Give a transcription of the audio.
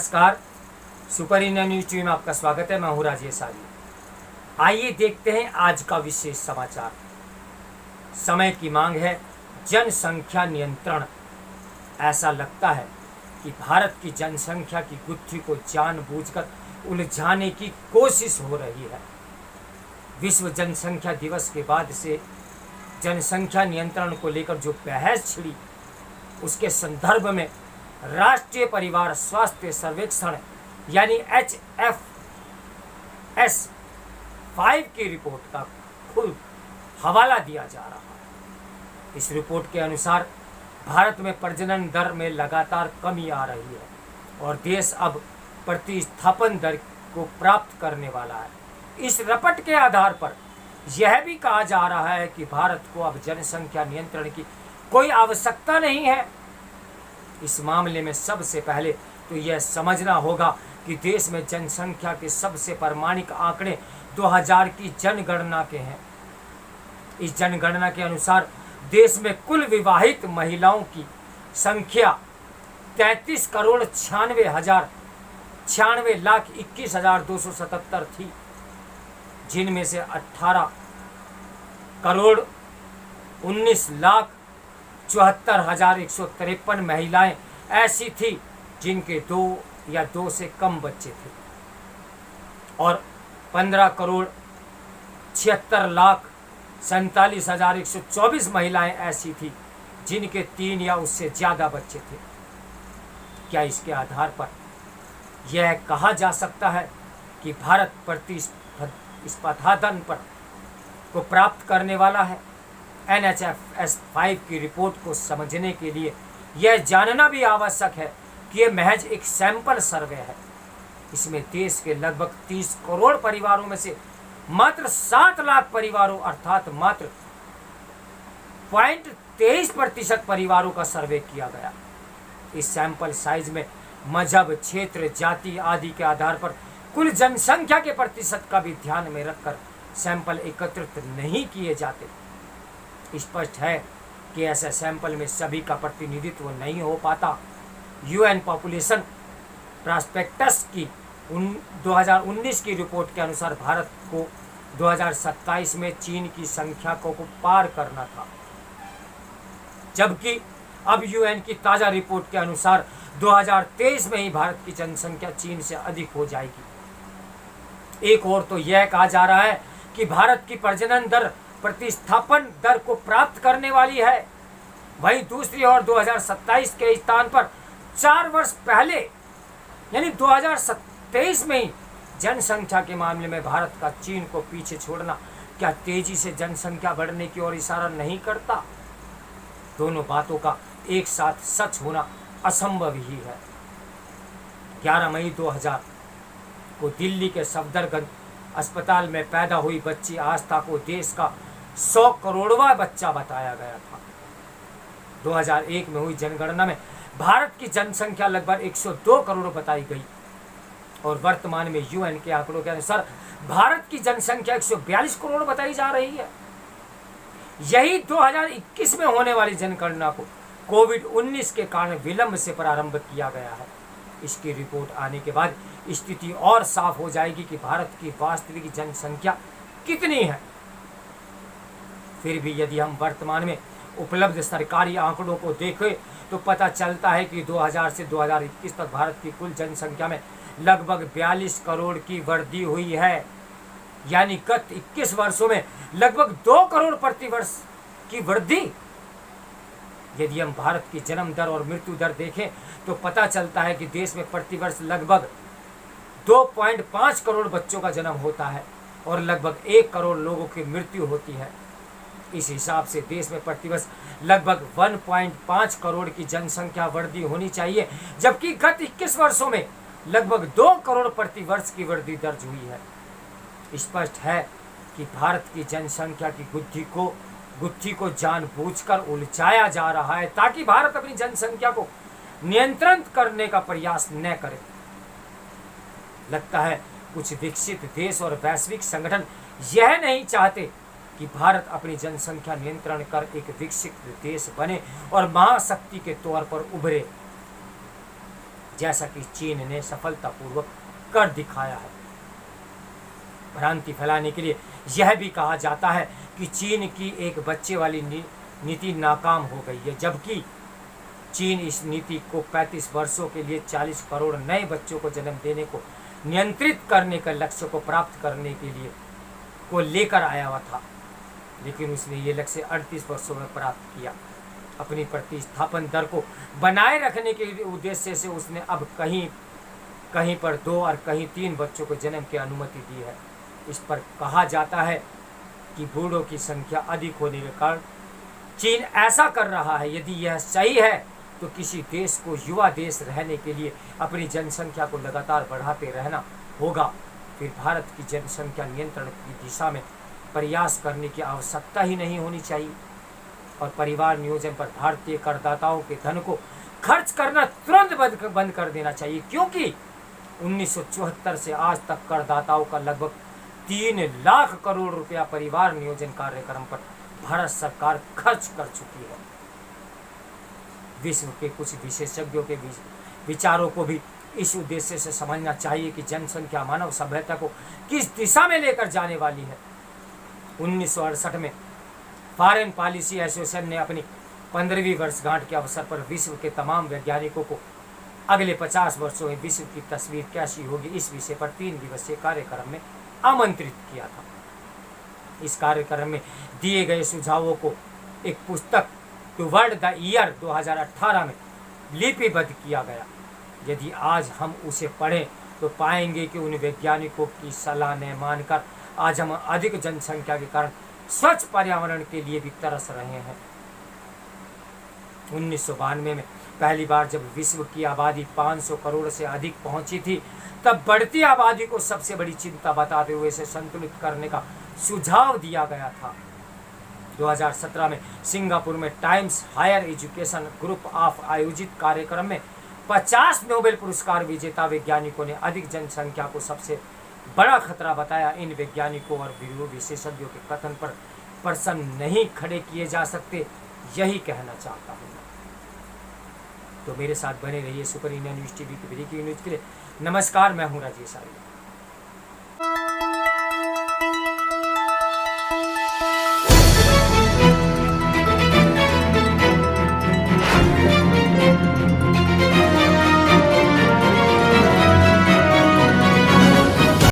नमस्कार, super India news TV में आपका स्वागत है। मैं हूं राजेश आर्य। आइए देखते हैं आज का विशेष समाचार। समय की मांग है जनसंख्या नियंत्रण। ऐसा लगता है कि भारत की जनसंख्या की गुत्थी को जानबूझकर उलझाने की कोशिश हो रही है। विश्व जनसंख्या दिवस के बाद से जनसंख्या नियंत्रण को लेकर जो बहस छिड़ी, उसके संदर्भ में राष्ट्रीय परिवार स्वास्थ्य सर्वेक्षण यानी HFS5 की रिपोर्ट का खुद हवाला दिया जा रहा है। इस रिपोर्ट के अनुसार भारत में प्रजनन दर में लगातार कमी आ रही है और देश अब प्रतिस्थापन दर को प्राप्त करने वाला है। इस रपट के आधार पर यह भी कहा जा रहा है कि भारत को अब जनसंख्या नियंत्रण की कोई आवश्यकता नहीं है। इस मामले में सबसे पहले तो यह समझना होगा कि देश में जनसंख्या के सबसे प्रामाणिक आंकड़े 2000 की जनगणना के हैं। इस जनगणना के अनुसार देश में कुल विवाहित महिलाओं की संख्या 33,96,21,277 थी, जिनमें से 18,19,74,153 महिलाएं ऐसी थी जिनके 2 या 2 से कम बच्चे थे और 15,76,47,124 महिलाएं ऐसी थी जिनके 3 या उससे ज़्यादा बच्चे थे। क्या इसके आधार पर यह कहा जा सकता है कि भारत प्रतिस्पर्धाधन पर को प्राप्त करने वाला है? HFS5 की रिपोर्ट को समझने के लिए यह जानना भी आवश्यक है कि यह महज एक सैंपल सर्वे है। इसमें देश के लगभग 30 करोड़ परिवारों में से मात्र 7 लाख परिवारों अर्थात मात्र 0.23% परिवारों का सर्वे किया गया। इस सैंपल साइज में मजहब, क्षेत्र, जाति आदि के आधार पर कुल जनसंख्या के प्रतिशत का भी ध्यान में रखकर सैंपल एकत्रित नहीं किए जाते। स्पष्ट है कि ऐसे सैंपल में सभी का प्रतिनिधित्व नहीं हो पाता। UN पॉपुलेशन प्रॉस्पेक्टस की 2019 की रिपोर्ट के अनुसार भारत को 2027 में चीन की संख्या को पार करना था, जबकि अब UN की ताज़ा रिपोर्ट के अनुसार 2023 में ही भारत की जनसंख्या चीन से अधिक हो जाएगी। एक और तो यह कहा जा रहा है कि भारत की प्रजनन दर प्रतिस्थापन दर को प्राप्त करने वाली है, वहीं दूसरी ओर 2027 के स्थान पर 4 वर्ष पहले यानी 2027 में ही जनसंख्या के मामले में भारत का चीन को पीछे छोड़ना क्या तेजी से जनसंख्या बढ़ने की ओर इशारा नहीं करता? दोनों बातों का एक साथ सच होना असंभव ही है। 11 मई 2000 को दिल्ली के सफदरजंग अस्पताल में पैदा हुई बच्ची आस्था को देश का 100 करोड़वां बच्चा बताया गया था। 2001 में हुई जनगणना में भारत की जनसंख्या लगभग 102 करोड़ बताई गई और वर्तमान में UN के आंकड़ों के अनुसार भारत की जनसंख्या 142 करोड़ बताई जा रही है। यही 2021 में होने वाली जनगणना को कोविड-19 के कारण विलंब से प्रारंभ किया गया है। इसकी रिपोर्ट आने के बाद स्थिति और साफ हो जाएगी कि भारत की वास्तविक जनसंख्या कितनी है। फिर भी यदि हम वर्तमान में उपलब्ध सरकारी आंकड़ों को देखें तो पता चलता है कि 2000 से 2021 तक भारत की कुल जनसंख्या में लगभग 42 करोड़ की वृद्धि हुई है, यानी गत 21 वर्षों में लगभग 2 करोड़ प्रति वर्ष की वृद्धि। यदि हम भारत की जन्म दर और मृत्यु दर देखें तो पता चलता है कि देश में प्रतिवर्ष लगभग 2.5 करोड़ बच्चों का जन्म होता है और लगभग 1 करोड़ लोगों की मृत्यु होती है। इस हिसाब से देश में प्रतिवर्ष लगभग 1.5 करोड़ की जनसंख्या वृद्धि होनी चाहिए, जबकि गत 21 वर्षों में लगभग 2 करोड़ प्रति वर्ष की वृद्धि दर्ज हुई है। स्पष्ट है कि भारत की जनसंख्या की गुत्थी को जानबूझकर उलझाया जा रहा है ताकि भारत अपनी जनसंख्या को नियंत्रित करने का प्रयास न करे। लगता है कुछ विकसित देश और वैश्विक संगठन यह नहीं चाहते कि भारत अपनी जनसंख्या नियंत्रण कर एक विकसित देश बने और महाशक्ति के तौर पर उभरे। जैसा कि चीन ने सफलतापूर्वक कर दिखाया है। भ्रांति फैलाने के लिए यह भी कहा जाता है कि चीन की एक बच्चे वाली नीति नाकाम हो गई है, जबकि चीन इस नीति को 35 वर्षों के लिए 40 करोड़ नए बच्चों को जन्म देने को नियंत्रित करने का लक्ष्य को प्राप्त करने के लिए को लेकर आया हुआ था, लेकिन उसने ये लक्ष्य 38 वर्षों में प्राप्त किया। अपनी प्रतिस्थापन दर को बनाए रखने के उद्देश्य से उसने अब कहीं पर 2 और कहीं 3 बच्चों को जन्म की अनुमति दी है। इस पर कहा जाता है कि बूढ़ों की संख्या अधिक होने के कारण चीन ऐसा कर रहा है। यदि यह सही है तो किसी देश को युवा देश रहने के लिए अपनी जनसंख्या को लगातार बढ़ाते रहना होगा। फिर भारत की जनसंख्या नियंत्रण की दिशा में प्रयास करने की आवश्यकता ही नहीं होनी चाहिए और परिवार नियोजन पर भारतीय करदाताओं के धन को खर्च करना तुरंत बंद कर देना चाहिए, क्योंकि 1974 से आज तक करदाताओं का लगभग 3 लाख करोड़ रुपया परिवार नियोजन कार्यक्रम पर भारत सरकार खर्च कर चुकी है। विश्व के कुछ विशेषज्ञों के विचारों को भी इस उद्देश्य से समझना चाहिए कि जनसंख्या मानव सभ्यता को किस दिशा में लेकर जाने वाली है। 1968 में फॉरेन पॉलिसी एसोसिएशन ने अपनी 15वीं वर्षगांठ के अवसर पर विश्व के तमाम वैज्ञानिकों को अगले 50 वर्षों में विश्व की तस्वीर कैसी होगी इस विषय पर 3 दिवसीय कार्यक्रम में आमंत्रित किया था। इस कार्यक्रम में दिए गए सुझावों को एक पुस्तक टू वर्ल्ड द ईयर 2018 में लिपिबद्ध किया गया। यदि आज हम उसे पढ़ें तो पाएंगे कि उन वैज्ञानिकों की सलाह ने मानकर आज हम अधिक जनसंख्या के कारण स्वच्छ पर्यावरण के लिए भी तरस रहे हैं। 1992 में पहली बार जब विश्व की आबादी 500 करोड़ से अधिक पहुंची थी, तब बढ़ती आबादी को सबसे बड़ी चिंता बताते हुए इसे संतुलित करने का सुझाव दिया गया था। 2017 में सिंगापुर में Times Higher Education group of आयोजित कार्यक्रम में 50 नोबेल पुरस्कार विजेता वैज्ञानिकों ने अधिक जनसंख्या को सबसे बड़ा खतरा बताया। इन वैज्ञानिकों और विशेषज्ञों के कथन पर प्रश्न नहीं खड़े किए जा सकते, यही कहना चाहता हूँ। तो मेरे साथ बने रहिए सुपर इंडिया न्यूज़ टीवी की ब्रेकिंग न्यूज़ के लिए। नमस्कार, मैं हूँ राजेश आर्य।